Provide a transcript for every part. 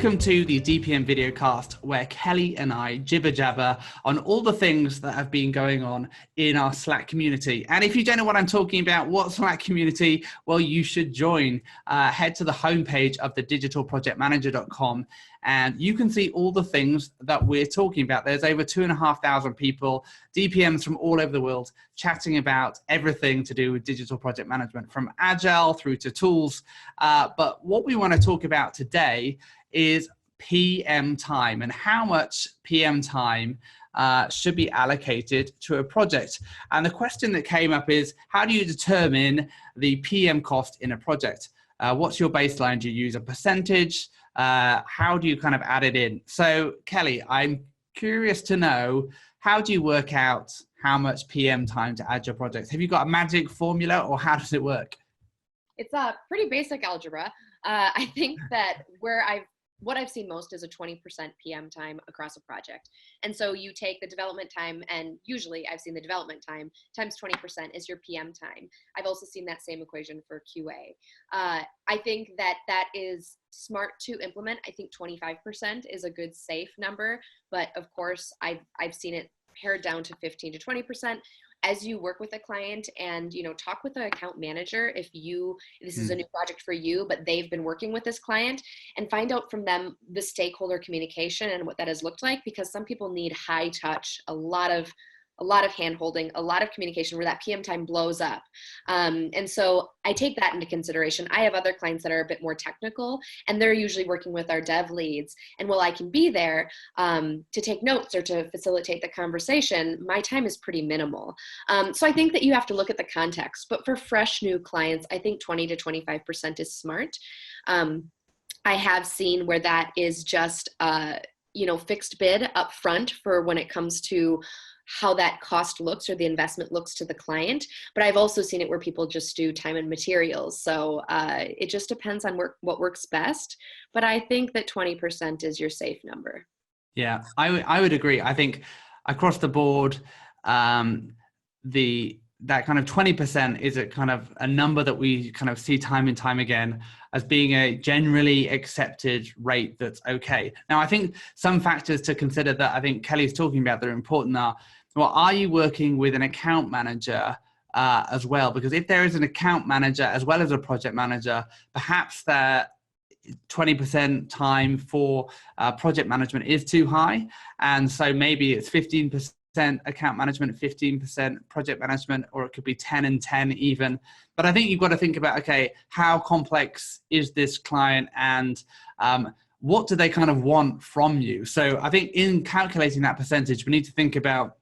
Welcome to the DPM videocast, where Kelly and I jibber jabber on all the things that have been going on in our Slack community. And if you don't know what I'm talking about, what Slack community, well, you should join. Head to the homepage of the digitalprojectmanager.com and you can see all the things that we're talking about. There's over 2,500 people, DPMs from all over the world, chatting about everything to do with digital project management, from agile through to tools. But what we want to talk about today is PM time and how much PM time should be allocated to a project. And the question that came up is, how do you determine the PM cost in a project? What's your baseline? Do you use a percentage? How do you kind of add it in? So Kelly, I'm curious to know, how do you work out how much PM time to add your projects? Have you got a magic formula, or how does it work? It's a pretty basic algebra. I think that what I've seen most is a 20% PM time across a project. And so you take the development time, and usually I've seen the development time times 20% is your PM time. I've also seen that same equation for QA. I think that is smart to implement. I think 25% is a good safe number, but of course I've seen it pared down to 15 to 20%. As you work with a client and, talk with the account manager, if this is a new project for you, but they've been working with this client, and find out from them the stakeholder communication and what that has looked like, because some people need high touch, a lot of hand holding, a lot of communication where that PM time blows up. And so I take that into consideration. I have other clients that are a bit more technical, and they're usually working with our dev leads. And while I can be there to take notes or to facilitate the conversation, my time is pretty minimal. So I think that you have to look at the context. But for fresh new clients, I think 20 to 25% is smart. I have seen where that is just fixed bid up front for when it comes to how that cost looks or the investment looks to the client. But I've also seen it where people just do time and materials. So it just depends on what works best. But I think that 20% is your safe number. Yeah, I would agree. I think across the board, that kind of 20% is a kind of a number that we kind of see time and time again as being a generally accepted rate that's okay. Now, I think some factors to consider that I think Kelly's talking about that are important are, well, are you working with an account manager as well? Because if there is an account manager as well as a project manager, perhaps that 20% time for project management is too high. And so maybe it's 15% account management, 15% project management, or it could be 10 and 10 even. But I think you've got to think about, okay, how complex is this client, and what do they kind of want from you? So I think in calculating that percentage, we need to think about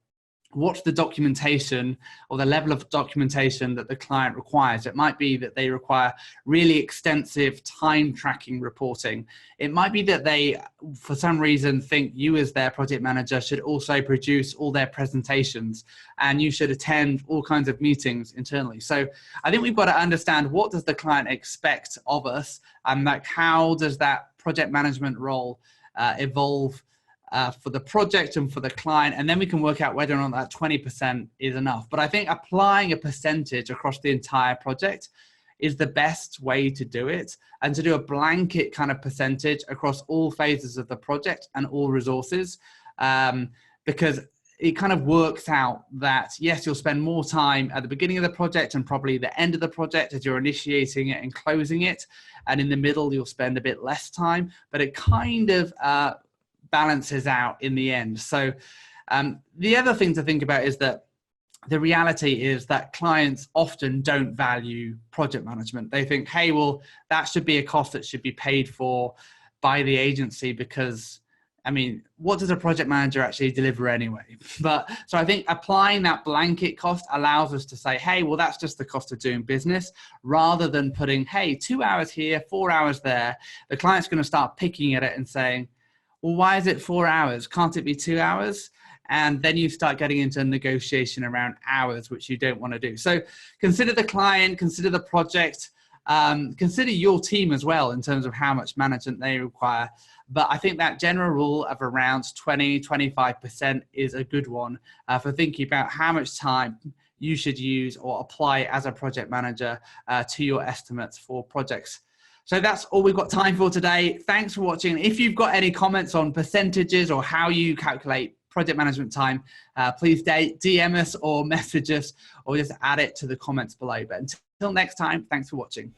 what's the documentation or the level of documentation that the client requires. It might be that they require really extensive time tracking reporting. It might be that they, for some reason, think you as their project manager should also produce all their presentations, and you should attend all kinds of meetings internally. So I think we've got to understand, what does the client expect of us, and how does that project management role evolve for the project and for the client, and then we can work out whether or not that 20% is enough. But I think applying a percentage across the entire project is the best way to do it, and to do a blanket kind of percentage across all phases of the project and all resources, because it kind of works out that, yes, you'll spend more time at the beginning of the project and probably the end of the project as you're initiating it and closing it, and in the middle you'll spend a bit less time, but it kind of balances out in the end. So the other thing to think about is that the reality is that clients often don't value project management. They think, hey, well, that should be a cost that should be paid for by the agency, because, I mean, what does a project manager actually deliver anyway? But so I think applying that blanket cost allows us to say, hey, well, that's just the cost of doing business, rather than putting, hey, 2 hours here, 4 hours there. The client's going to start picking at it and saying, well, why is it 4 hours? Can't it be 2 hours? And then you start getting into a negotiation around hours, which you don't want to do. So consider the client, consider the project, consider your team as well in terms of how much management they require. But I think that general rule of around 20, 25% is a good one for thinking about how much time you should use or apply as a project manager to your estimates for projects. So that's all we've got time for today. Thanks for watching. If you've got any comments on percentages or how you calculate project management time, please DM us or message us or just add it to the comments below. But until next time, thanks for watching.